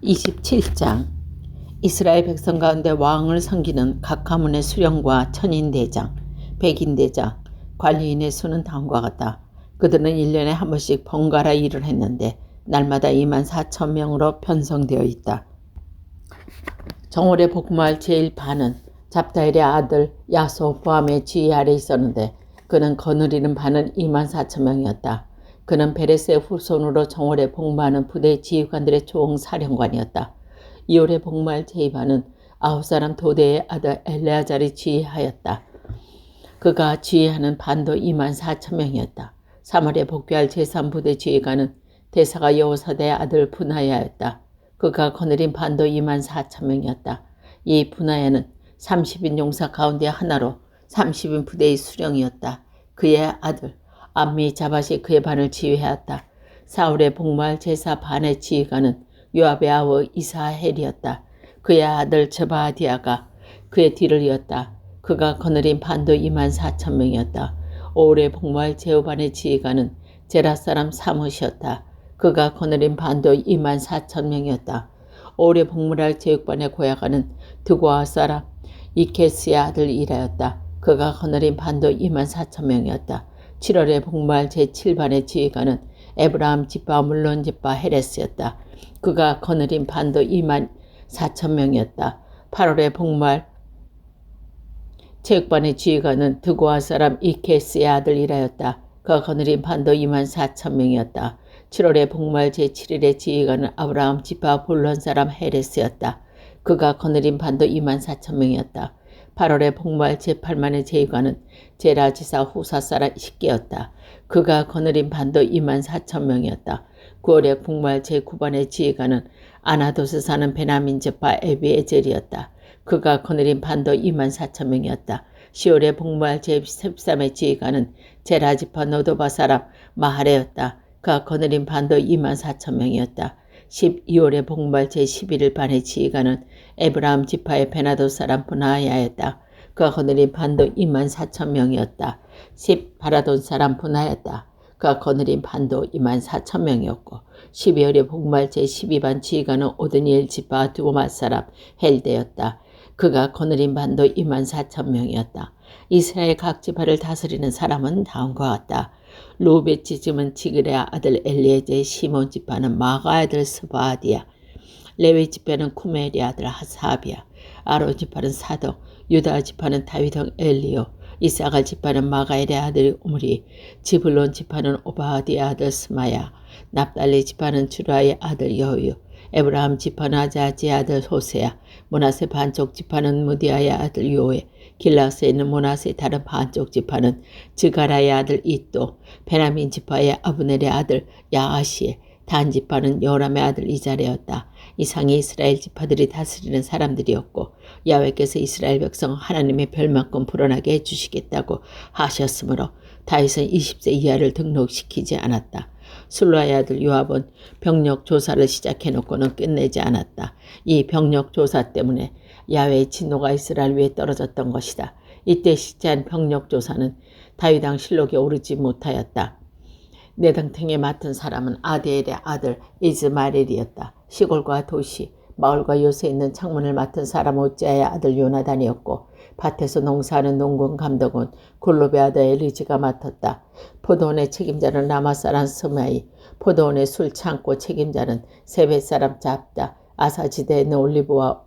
27장 이스라엘 백성 가운데 왕을 섬기는 각 가문의 수령과 천인대장, 백인대장, 관리인의 수는 다음과 같다. 그들은 1년에 한 번씩 번갈아 일을 했는데 날마다 24,000명으로 편성되어 있다. 정월의 복무할 제1반은 잡다일의 아들 야소보암의 지휘 아래 있었는데 그는 거느리는 반은 24,000명이었다. 그는 베레스의 후손으로 정월에 복무하는 부대 지휘관들의 총사령관이었다. 2월에 복무할 제2반은 9사람 도대의 아들 엘레아잘이 지휘하였다. 그가 지휘하는 반도 24,000명이었다. 3월에 복귀할 제3부대 지휘관은 대사가 여호사대의 아들 분하야였다. 그가 거느린 반도 24,000명이었다. 이 분하야는 30인 용사 가운데 하나로 30인 부대의 수령이었다. 그의 아들 암미자밧이 그의 반을 지휘하였다. 4월에 복무할 제4반의 지휘관은 요압의 아우 이사헬이었다. 그의 아들 즈바디아가 그의 뒤를 이었다. 그가 거느린 반도 24,000명이었다. 5월에 복무할 제5반의 지휘관은 제라 사람 사뭇이었다. 그가 거느린 반도 24,000명이었다. 5월에 복무할 제6반의 고야관은 드고아 사람 이케스의 아들 이라였다. 그가 거느린 반도 24,000명이었다. 7월에 복무할 제7반의 지휘관은 에브라함 지파 물론 지파 헤레스였다. 그가 거느린 반도 24,000명이었다. 8월에 복무할 제6반의 지휘관은 드고아 사람 이케스의 아들 이라였다. 그가 거느린 반도 24,000명이었다. 7월에 복무할 제7일의 지휘관은 아브라함 지파 볼론 사람 헤레스였다. 그가 거느린 반도 24,000명이었다. 8월에 복무할 제8만의 지휘관은 제라 지사 후사 사람 십계였다. 그가 거느린 반도 24,000명이었다. 9월에 복무할 제9반의 지휘관은 아나도스 사는 베냐민 지파 에비에젤이었다. 그가 거느린 반도 24,000명이었다. 10월에 복무할 제13의 지휘관은 제라 지파 노도바 사람 마하레였다. 그가 거느린 반도 24,000명이었다. 12월에 복무할 제11반의 지휘관은 에브라함 지파의 베나도 사람 분하야였다. 그가 거느린 반도 24,000명이었다. 10바라돈 사람 분하였다. 그가 거느린 반도 24,000명이었고 12월에 복무할 제12반 지휘관은 오드니엘 지파 두오마 사람 헬데였다. 그가 거느린 반도 24,000명이었다. 이스라엘 각 지파를 다스리는 사람은 다음과 같다. 루벤 지파는 지그레 아들 엘리에제, 시몬 지파는 마가 아들 스바디야, 레위 지파는 쿠멜의 아들 하사비야, 아론 지파는 사독, 유다 지파는 다윗왕 엘리오, 이사갈 지파는 마가엘의 아들 우므리, 지블론 지파는 오바디의 아들 스마야, 납달리 지파는 주라의 아들 여유, 에브라함 지파는 아자지의 아들 호세야, 므낫세 반쪽 지파는 무디아의 아들 요에, 길라스에 있는 므낫세의 다른 반쪽 지파는 즈가라의 아들 이또, 베냐민 지파의 아브넬의 아들 야아시에, 단 지파는 요람의 아들 이자레였다. 이상이 이스라엘 지파들이 다스리는 사람들이었고 야훼께서 이스라엘 백성 하나님의 별만큼 불어나게 해주시겠다고 하셨으므로 다윗은 20세 이하를 등록시키지 않았다. 술라의 아들 요압은 병력 조사를 시작해놓고는 끝내지 않았다. 이 병력 조사 때문에 야훼의 진노가 이스라엘 위에 떨어졌던 것이다. 이때 시작한 병력 조사는 다윗왕 실록에 오르지 못하였다. 내등탱에 맡은 사람은 아디엘의 아들 이즈마엘이었다. 시골과 도시, 마을과 요새에 있는 창문을 맡은 사람 오짜의 아들 요나단이었고 밭에서 농사하는 농군 감독은 굴룹의 아들 엘리지가 맡았다. 포도원의 책임자는 라마 사람 스마이, 포도원의 술 창고 책임자는 세벳 사람 잡다, 아사지대에 있는 올리브와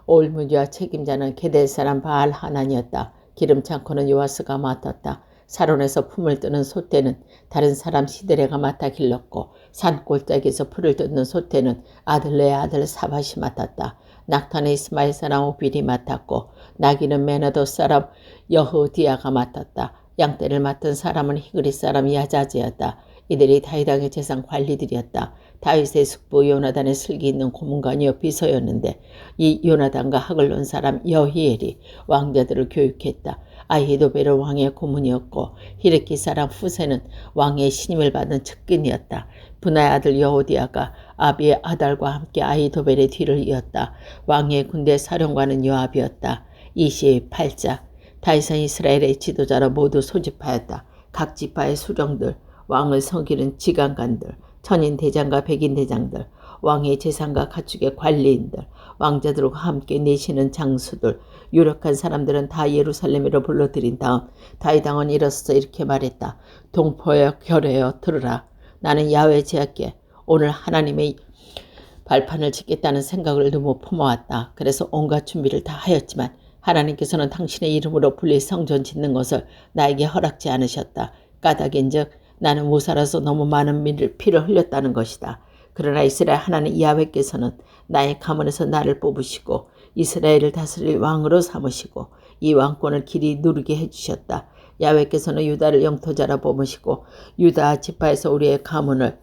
올무디와 책임자는 게델 사람 바알 하난이었다. 기름 창고는 요아스가 맡았다. 사론에서 품을 뜨는 솥대는 다른 사람 시드레가 맡아 길렀고 산골짜기에서 풀을 뜯는 솥대는 아들레의 아들 사밧이 맡았다. 낙탄의 이스마엘 사람 오빌이 맡았고 나귀는 메나도 사람 여흐디아가 맡았다. 양떼를 맡은 사람은 히그리 사람 야자제였다. 이들이 다윗왕의 재상 관리들이었다. 다윗의 숙부 요나단의 슬기 있는 고문관이요 비서였는데 이 요나단과 학을 논 사람 여히엘이 왕자들을 교육했다. 아히도벨은 왕의 고문이었고 히르키 사람 후세는 왕의 신임을 받은 측근이었다. 분하의 아들 여호디아가 아비의 아달과 함께 아히도벨의 뒤를 이었다. 왕의 군대 사령관은 요압이었다. 28자 다윗은 이스라엘의 지도자로 모두 소집하였다. 각 지파의 수령들, 왕을 섬기는 지간관들, 천인 대장과 백인 대장들, 왕의 재산과 가축의 관리인들, 왕자들과 함께 내시는 장수들, 유력한 사람들은 다 예루살렘으로 불러들인 다음 다윗 왕은 일어서서 이렇게 말했다. 동포여 결여여 들으라. 나는 야훼 제하께 오늘 하나님의 발판을 짓겠다는 생각을 너무 품어왔다. 그래서 온갖 준비를 다 하였지만 하나님께서는 당신의 이름으로 불릴 성전 짓는 것을 나에게 허락지 않으셨다. 까닭인즉 나는 모사라서 너무 많은 피를 흘렸다는 것이다. 그러나 이스라엘 하나님 야훼께서는 나의 가문에서 나를 뽑으시고 이스라엘을 다스릴 왕으로 삼으시고 이 왕권을 길이 누리게 해주셨다. 야훼께서는 유다를 영토자라 뽑으시고 유다 지파에서 우리의 가문을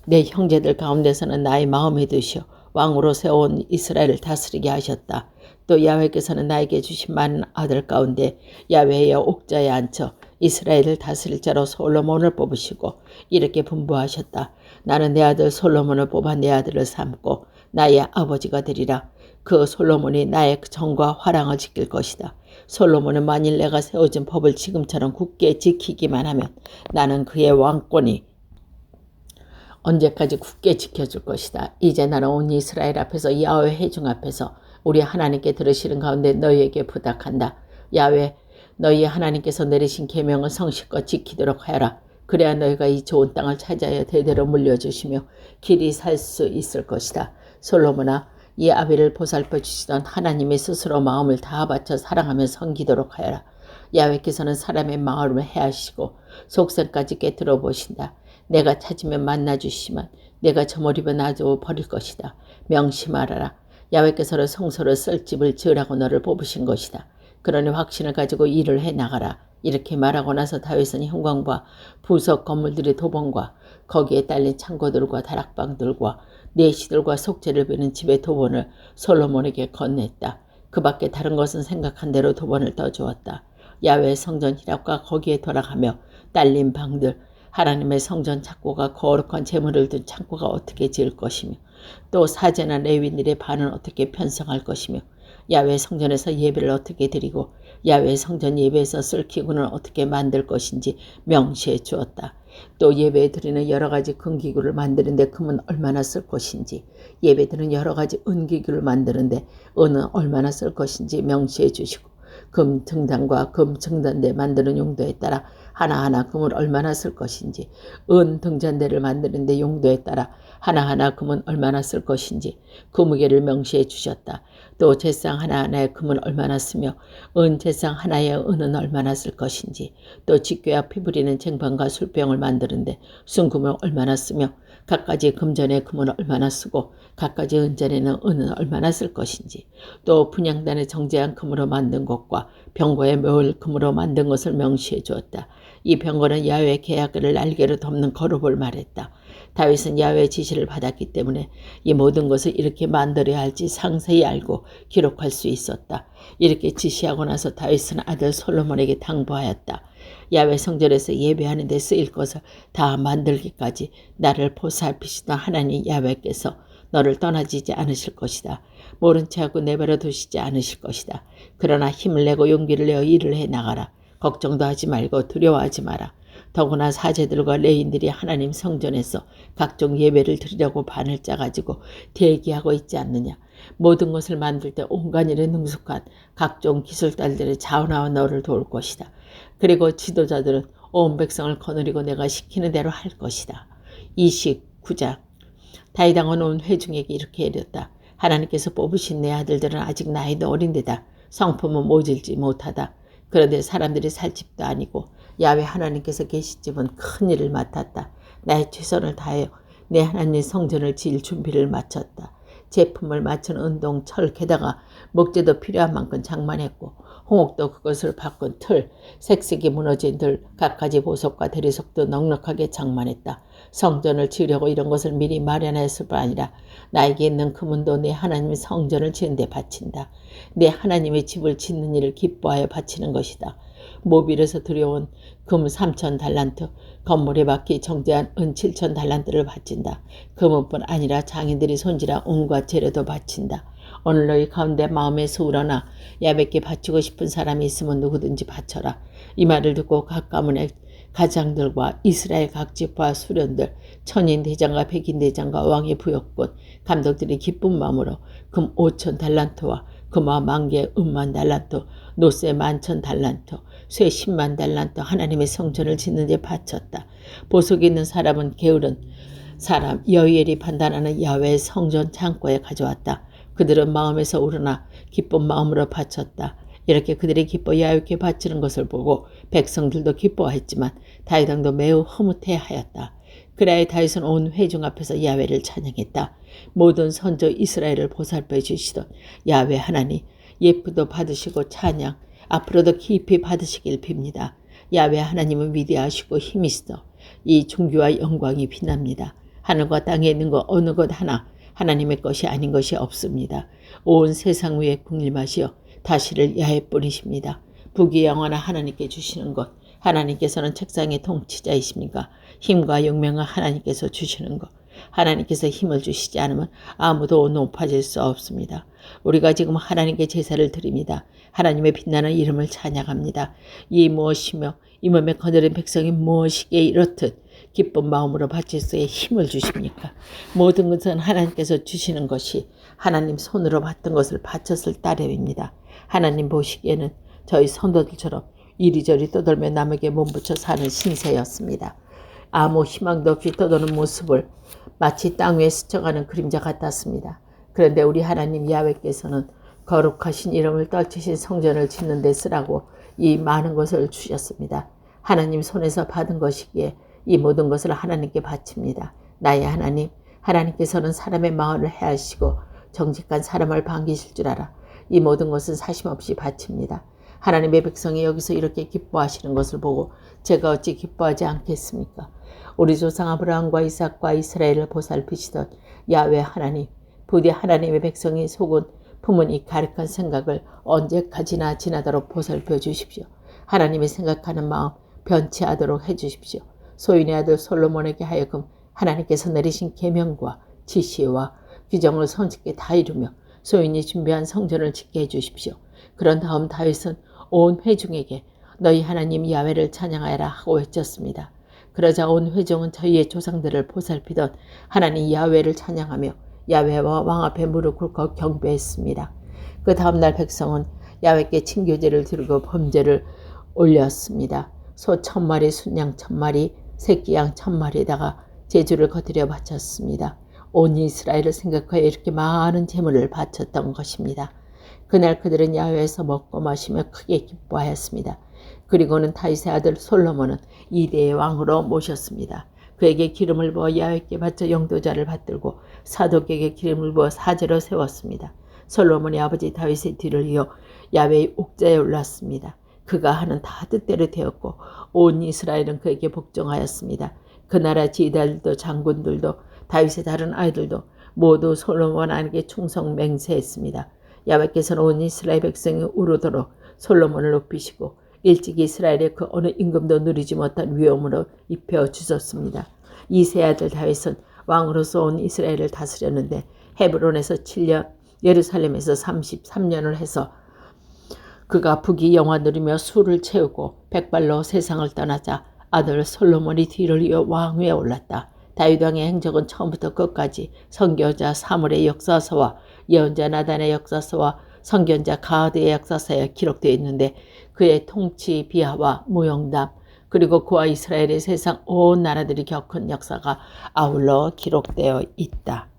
내 형제들 가운데서는 나의 마음에 드시어 왕으로 세워온 이스라엘을 다스리게 하셨다. 또 야훼께서는 나에게 주신 많은 아들 가운데 야훼의 옥자에 앉혀 이스라엘을 다스릴 자로 솔로몬을 뽑으시고 이렇게 분부하셨다. 나는 내 아들 솔로몬을 뽑아 내 아들을 삼고 나의 아버지가 되리라. 그 솔로몬이 나의 정과 화랑을 지킬 것이다. 솔로몬은 만일 내가 세워진 법을 지금처럼 굳게 지키기만 하면 나는 그의 왕권이 언제까지 굳게 지켜줄 것이다. 이제 나는 온 이스라엘 앞에서 야훼 회중 앞에서 우리 하나님께 들으시는 가운데 너희에게 부탁한다. 야훼 너희 하나님께서 내리신 계명을 성실껏 지키도록 하여라. 그래야 너희가 이 좋은 땅을 차지하여 대대로 물려주시며 길이 살 수 있을 것이다. 솔로몬아 이 아비를 보살펴 주시던 하나님의 스스로 마음을 다 바쳐 사랑하며 섬기도록 하여라. 야훼께서는 사람의 마음을 해하시고 속셈까지 깨뜨려 보신다. 내가 찾으면 만나주시면 내가 저버리면 놔두어 버릴 것이다. 명심하라라. 야훼께서는 성소를 쓸 집을 지으라고 너를 뽑으신 것이다. 그러니 확신을 가지고 일을 해나가라. 이렇게 말하고 나서 다윗은 형광과 부석 건물들의 도번과 거기에 딸린 창고들과 다락방들과 내시들과 속죄를 베는 집의 도번을 솔로몬에게 건넸다. 그 밖에 다른 것은 생각한 대로 도번을 떠주었다. 야훼 성전 희락과 거기에 돌아가며 딸린 방들, 하나님의 성전 창고가 거룩한 재물을 둔 창고가 어떻게 지을 것이며 또 사제나 레위인들의 반은 어떻게 편성할 것이며 야훼 성전에서 예배를 어떻게 드리고 야훼 성전 예배에서 쓸 기구는 어떻게 만들 것인지 명시해 주었다. 또 예배에 드리는 여러 가지 금기구를 만드는데 금은 얼마나 쓸 것인지 예배 드리는 여러 가지 은기구를 만드는데 은은 얼마나 쓸 것인지 명시해 주시고 금 등단과 금 증단대 만드는 용도에 따라 하나하나 금을 얼마나 쓸 것인지 은 등잔대를 만드는데 용도에 따라 하나하나 금은 얼마나 쓸 것인지 그 무게를 명시해 주셨다. 또 제상 하나하나의 금은 얼마나 쓰며 은 제상 하나의 은은 얼마나 쓸 것인지 또 직궤와 피부리는 쟁반과 술병을 만드는데 순금을 얼마나 쓰며 갖가지 금전의 금은 얼마나 쓰고 갖가지 은전에는 은은 얼마나 쓸 것인지 또 분향단의 정제한 금으로 만든 것과 병거의 묘일 금으로 만든 것을 명시해 주었다. 이 병거는 야훼 계약을 날개로 덮는 거룩을 말했다. 다윗은 야훼 지시를 받았기 때문에 이 모든 것을 이렇게 만들어야 할지 상세히 알고 기록할 수 있었다. 이렇게 지시하고 나서 다윗은 아들 솔로몬에게 당부하였다. 야훼 성전에서 예배하는 데 쓰일 것을 다 만들기까지 나를 보살피시던 하나님 야훼께서 너를 떠나지지 않으실 것이다. 모른 체하고 내버려 두시지 않으실 것이다. 그러나 힘을 내고 용기를 내어 일을 해나가라. 걱정도 하지 말고 두려워하지 마라. 더구나 사제들과 레인들이 하나님 성전에서 각종 예배를 드리려고 반을 짜가지고 대기하고 있지 않느냐. 모든 것을 만들 때 온갖 일에 능숙한 각종 기술달들의 자원하와 너를 도울 것이다. 그리고 지도자들은 온 백성을 거느리고 내가 시키는 대로 할 것이다. 29장 다윗 왕은 온 회중에게 이렇게 이르렀다. 하나님께서 뽑으신 내 아들들은 아직 나이도 어린데다 성품은 모질지 못하다. 그런데 사람들이 살 집도 아니고 야훼 하나님께서 계신 집은 큰 일을 맡았다. 나의 최선을 다하여 내 하나님 성전을 지을 준비를 마쳤다. 제품을 맞춘 은동, 철, 게다가 목재도 필요한 만큼 장만했고 홍옥도 그것을 바꾼 틀, 색색이 무너진 들, 갖가지 보석과 대리석도 넉넉하게 장만했다. 성전을 지으려고 이런 것을 미리 마련했을 뿐 아니라 나에게 있는 금은도 내 하나님의 성전을 지은 데 바친다. 내 하나님의 집을 짓는 일을 기뻐하여 바치는 것이다. 모빌에서 들여온 금 3,000달란트, 건물에 박히 정제한 은 7,000달란트를 바친다. 금은뿐 아니라 장인들이 손질한 온갖 재료도 바친다. 오늘 너희 가운데 마음에 수우러나 야훼께 바치고 싶은 사람이 있으면 누구든지 바쳐라. 이 말을 듣고 각 가문의 가장들과 이스라엘 각 지파 수련들, 천인 대장과 백인 대장과 왕의 부역군, 감독들이 기쁜 마음으로 금 5천 달란트와 금화 10,000개, 은 10,000달란트, 노새 11,000달란트, 쇠 100,000달란트 하나님의 성전을 짓는 데 바쳤다. 보석이 있는 사람은 게으른 사람 여이엘이 판단하는 야훼의 성전 창고에 가져왔다. 그들은 마음에서 우러나 기쁜 마음으로 바쳤다. 이렇게 그들이 기뻐 야훼께 바치는 것을 보고 백성들도 기뻐했지만 다윗 왕도 매우 흐뭇해하였다. 그래야 다윗은 온 회중 앞에서 야훼를 찬양했다. 모든 선조 이스라엘을 보살펴 주시던 야훼 하나님, 예쁘도 받으시고 찬양, 앞으로도 깊이 받으시길 빕니다. 야훼 하나님은 위대하시고 힘이시더 이 존귀와 영광이 빛납니다. 하늘과 땅에 있는 것 어느 것 하나 하나님의 것이 아닌 것이 없습니다. 온 세상 위에 국림하시어 다시를 야훼뿐이십니다. 북이 영원한 하나님께 주시는 것, 하나님께서는 책상의 통치자이십니까? 힘과 용명을 하나님께서 주시는 것, 하나님께서 힘을 주시지 않으면 아무도 높아질 수 없습니다. 우리가 지금 하나님께 제사를 드립니다. 하나님의 빛나는 이름을 찬양합니다. 이 무엇이며 이 몸에 거느린 백성이 무엇이기에 이렇듯 기쁜 마음으로 바칠 수에 힘을 주십니까? 모든 것은 하나님께서 주시는 것이 하나님 손으로 받던 것을 바쳤을 따름입니다. 하나님 보시기에는 저희 선도들처럼 이리저리 떠돌며 남에게 몸붙여 사는 신세였습니다. 아무 희망도 없이 떠도는 모습을 마치 땅 위에 스쳐가는 그림자 같았습니다. 그런데 우리 하나님 야훼께서는 거룩하신 이름을 떨치신 성전을 짓는 데 쓰라고 이 많은 것을 주셨습니다. 하나님 손에서 받은 것이기에 이 모든 것을 하나님께 바칩니다. 나의 하나님, 하나님께서는 사람의 마음을 해하시고 정직한 사람을 반기실 줄 알아 이 모든 것은 사심없이 바칩니다. 하나님의 백성이 여기서 이렇게 기뻐하시는 것을 보고 제가 어찌 기뻐하지 않겠습니까? 우리 조상 아브라함과 이삭과 이스라엘을 보살피시던 야훼 하나님, 부디 하나님의 백성이 속은 품은 이 가득한 생각을 언제까지나 지나도록 보살펴 주십시오. 하나님의 생각하는 마음 변치 않도록 해주십시오. 소인의 아들 솔로몬에게 하여금 하나님께서 내리신 계명과 지시와 규정을 손쉽게 다 이루며 소인이 준비한 성전을 짓게 해주십시오. 그런 다음 다윗은 온 회중에게 너희 하나님 야훼를 찬양하여라 하고 외쳤습니다. 그러자 온 회중은 저희의 조상들을 보살피던 하나님 야훼를 찬양하며 야훼와 왕 앞에 무릎 꿇고 경배했습니다. 그 다음날 백성은 야훼께 친교제를 드리고 범죄를 올렸습니다. 소 1,000마리, 순양 1,000마리, 새끼 양 1,000마리에다가 제주를 거두려 바쳤습니다. 온 이스라엘을 생각하여 이렇게 많은 제물을 바쳤던 것입니다. 그날 그들은 야훼에서 먹고 마시며 크게 기뻐하였습니다. 그리고는 다윗의 아들 솔로몬은 2대의 왕으로 모셨습니다. 그에게 기름을 부어 야훼께 바쳐 영도자를 받들고 사독에게 기름을 부어 사제로 세웠습니다. 솔로몬의 아버지 다윗의 뒤를 이어 야훼의 옥자에 올랐습니다. 그가 하는 다 뜻대로 되었고 온 이스라엘은 그에게 복종하였습니다. 그 나라 지휘관들도 장군들도 다윗의 다른 아이들도 모두 솔로몬 왕에게 충성 맹세했습니다. 야훼께서는 온 이스라엘 백성이 우르도록 솔로몬을 높이시고 일찍 이스라엘의 그 어느 임금도 누리지 못한 위엄으로 입혀 주셨습니다. 이 세 아들 다윗은 왕으로서 온 이스라엘을 다스렸는데 헤브론에서 7년, 예루살렘에서 33년을 해서 그가 북이 영화 누리며 술을 채우고 백발로 세상을 떠나자 아들 솔로몬이 뒤를 이어 왕위에 올랐다. 다윗 왕의 행적은 처음부터 끝까지 선교자 사물의 역사서와 예언자 나단의 역사서와 선견자 가드의 역사서에 기록되어 있는데 그의 통치 비하와 무용담 그리고 그와 이스라엘의 세상 온 나라들이 겪은 역사가 아울러 기록되어 있다.